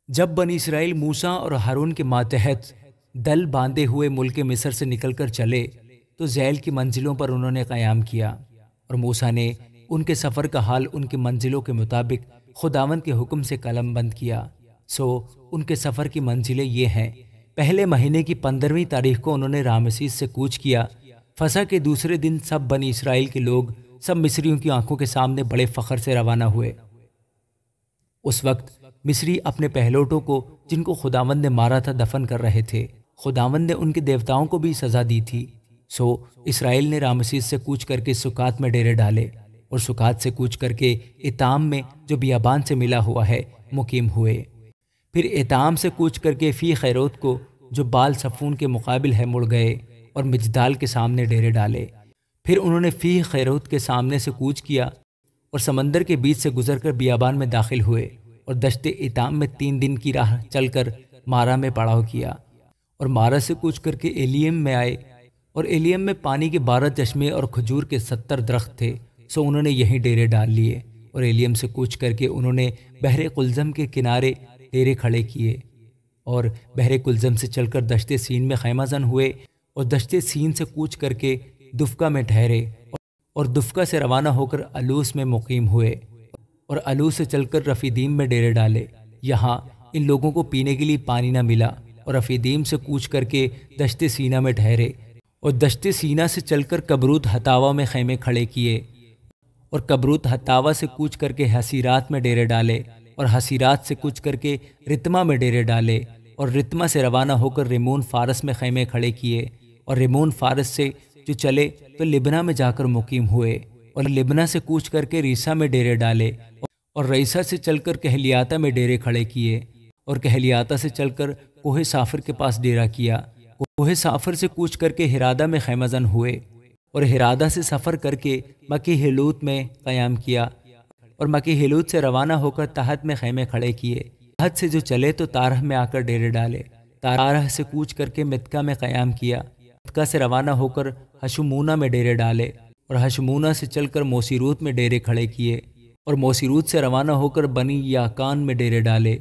جب بنی اسرائیل موسیٰ اور ہارون کے ماتحت دل باندھے ہوئے ملک مصر سے نکل کر چلے تو ذیل کی منزلوں پر انہوں نے قیام کیا، اور موسیٰ نے ان کے سفر کا حال ان کی منزلوں کے مطابق خداوند کے حکم سے قلم بند کیا۔ سو ان کے سفر کی منزلیں یہ ہیں: پہلے مہینے کی 15ویں تاریخ کو انہوں نے رامسیس سے کوچ کیا۔ فسح کے دوسرے دن سب بنی اسرائیل کے لوگ سب مصریوں کی آنکھوں کے سامنے بڑے فخر سے روانہ ہوئے۔ اس وقت مصری اپنے پہلوٹوں کو جن کو خداوند نے مارا تھا دفن کر رہے تھے۔ خداوند نے ان کے دیوتاؤں کو بھی سزا دی تھی۔ سو اسرائیل نے رامسیس سے کوچ کر کے سکات میں ڈیرے ڈالے، اور سکات سے کوچ کر کے ایتام میں جو بیابان سے ملا ہوا ہے مقیم ہوئے۔ پھر ایتام سے کوچ کر کے فی خیروت کو جو بال صفون کے مقابل ہے مڑ گئے اور مجدال کے سامنے ڈیرے ڈالے۔ پھر انہوں نے فی خیروت کے سامنے سے کوچ کیا اور سمندر کے بیچ سے گزر کر بیابان میں داخل ہوئے، اور دشت ایتام میں 3 دن کی راہ چل کر مارا میں پڑاؤ کیا، اور مارا سے کوچ کر کے ایلیم میں آئے، اور ایلیم میں پانی کے 12 چشمے اور کھجور کے 70 درخت تھے، سو انہوں نے یہیں ڈیرے ڈال لیے۔ اور ایلیم سے کوچ کر کے انہوں نے بحر قلزم کے کنارے ڈیرے کھڑے کیے، اور بحر قلزم سے چل کر دشت سین میں خیمہ زن ہوئے، اور دشت سین سے کوچ کر کے دفقہ میں ٹھہرے، اور دفقہ سے روانہ ہو کر الوس میں مقیم ہوئے، اور الوس سے چل کر رفیدیم میں ڈیرے ڈالے۔ یہاں ان لوگوں کو پینے کے لیے پانی نہ ملا، اور رفیدیم سے کوچ کر کے دشت سینا میں ٹھہرے، اور دشت سینا سے چل کر کبروت حتاوا میں خیمے کھڑے کیے، اور کبروت حتاوا سے کوچ کر کے حسیرات میں ڈیرے ڈالے، اور حسیرات سے کوچ کر کے رتما میں ڈیرے ڈالے، اور رتما سے روانہ ہو کر ریمون فارس میں خیمے کھڑے کیے، اور ریمون فارس سے جو چلے تو لبنا میں جا کر مقیم ہوئے، اور لبنا سے کوچ کر کے ریسا میں ڈیرے ڈالے، اور ریسا سے چل کر کہلیاتا میں ڈیرے کھڑے کیے، اور کہلیاتا سے چل کر کوہ سافر کے پاس ڈیرا کیا۔ کوہ سافر سے کوچ کر کے ہرادہ میں خیمہ زن ہوئے، اور ہرادہ سے سفر کر کے مکی ہلوت میں قیام کیا، اور مکی ہلوت سے روانہ ہو کر تحت میں خیمے کھڑے کیے۔ تحت سے جو چلے تو تارہ میں آ کر ڈیرے ڈالے، تارہ سے کوچ کر کے متکا میں قیام کیا، متکا سے روانہ ہو کر حشمونہ میں ڈیرے ڈالے، اور حشمونہ سے چل کر موسیروت میں ڈیرے کھڑے کیے، اور موسیروت سے روانہ ہو کر بنی یاکان میں ڈیرے ڈالے،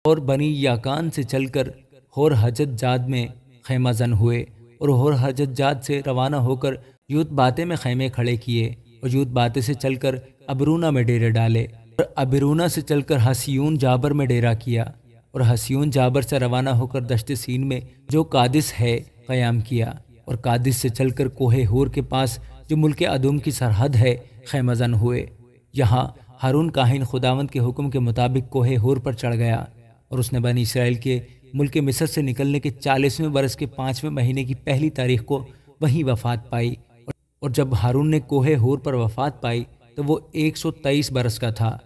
اور بنی یاکان سے چل کر ہور حجت جاد میں خیمہ زن ہوئے، اور ہور حجت جاد سے روانہ ہو کر یوت باتے میں خیمے کھڑے کیے، اور یوت باتے سے چل کر ابرونا میں ڈیرے ڈالے، اور ابرونا سے چل کر حسیون جابر میں ڈیرا کیا، اور حسیون جابر سے روانہ ہو کر دشت سین میں جو قادس ہے قیام کیا، اور قادس سے چل کر کوہ ہور کے پاس جو ملک ادوم کی سرحد ہے خیمہ زن ہوئے۔ یہاں ہارون کاہن خداوند کے حکم کے مطابق کوہ ہور پر چڑھ گیا، اور اس نے بنی اسرائیل کے ملک مصر سے نکلنے کے 40ویں برس کے 5ویں مہینے کی پہلی تاریخ کو وہیں وفات پائی، اور جب ہارون نے کوہ ہور پر وفات پائی تو وہ 123 برس کا تھا۔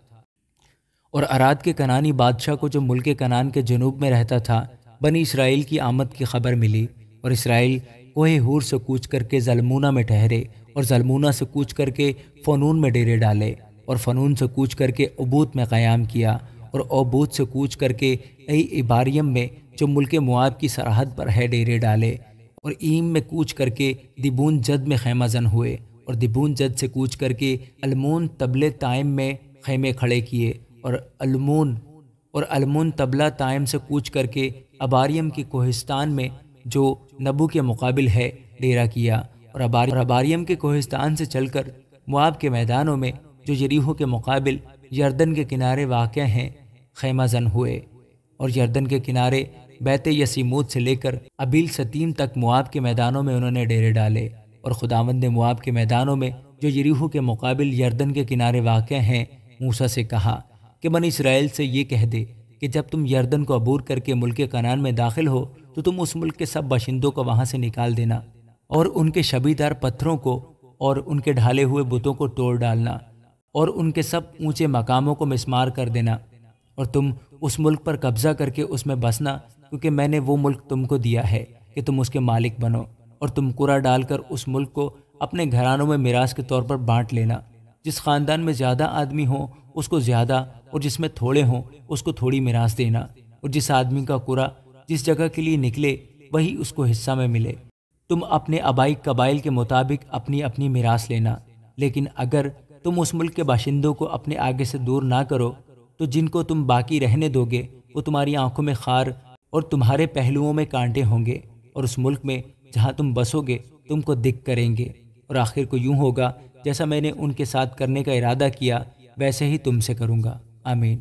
اور اراد کے کنانی بادشاہ کو جو ملک کنان کے جنوب میں رہتا تھا بنی اسرائیل کی آمد کی خبر ملی، اور اسرائیل کوہ ہور سے کوچ کر کے زلمونہ میں ٹھہرے، اور زلمونہ سے کوچ کر کے فنون میں ڈیرے ڈالے، اور فنون سے کوچ کر کے اوبوت میں قیام کیا، اور اوبوت سے کوچ کر کے ایباریم میں جو ملک مواب کی سرحد پر ہے ڈیرے ڈالے، اور ایم میں کوچ کر کے دیبون جد میں خیمہ زن ہوئے، اور دیبون جد سے کوچ کر کے المون تبلے تائم میں خیمے کھڑے کیے، اور المون تبلہ تائم سے کوچ کر کے اباریم کی کوہستان میں جو نبو کے مقابل ہے ڈیرا کیا، اور اباریم کے کوہستان سے چل کر مواب کے میدانوں میں جو یریحو کے مقابل یردن کے کنارے واقع ہیں خیمہ زن ہوئے، اور یردن کے کنارے بیت یسیموت سے لے کر ابیل ستیم تک مواب کے میدانوں میں انہوں نے ڈیرے ڈالے، اور خداوند نے مواب کے میدانوں میں جو یریحو کے مقابل یردن کے کنارے واقع ہیں موسیٰ سے کہا کہ بنی اسرائیل سے یہ کہہ دے کہ جب تم یردن کو عبور کر کے ملک کنعان میں داخل ہو تو تم اس ملک کے سب باشندوں کو وہاں سے نکال دینا، اور ان کے شبیدار پتھروں کو اور ان کے ڈھالے ہوئے بتوں کو توڑ ڈالنا، اور ان کے سب اونچے مقاموں کو مسمار کر دینا، اور تم اس ملک پر قبضہ کر کے اس میں بسنا، کیونکہ میں نے وہ ملک تم کو دیا ہے کہ تم اس کے مالک بنو، اور تم قرعہ ڈال کر اس ملک کو اپنے گھرانوں میں میراث کے طور پر بانٹ لینا۔ جس خاندان میں زیادہ آدمی ہوں اس کو زیادہ، اور جس میں تھوڑے ہوں اس کو تھوڑی میراث دینا، اور جس آدمی کا قرعہ جس جگہ کے لیے نکلے وہی اس کو حصہ میں ملے۔ تم اپنے آبائی قبائل کے مطابق اپنی اپنی میراث لینا، لیکن اگر تم اس ملک کے باشندوں کو اپنے آگے سے دور نہ کرو تو جن کو تم باقی رہنے دو گے وہ تمہاری آنکھوں میں خار اور تمہارے پہلوؤں میں کانٹے ہوں گے، اور اس ملک میں جہاں تم بسو گے تم کو دکھ کریں گے، اور آخر کو یوں ہوگا جیسا میں نے ان کے ساتھ کرنے کا ارادہ کیا ویسے ہی تم سے کروں گا۔ آمین۔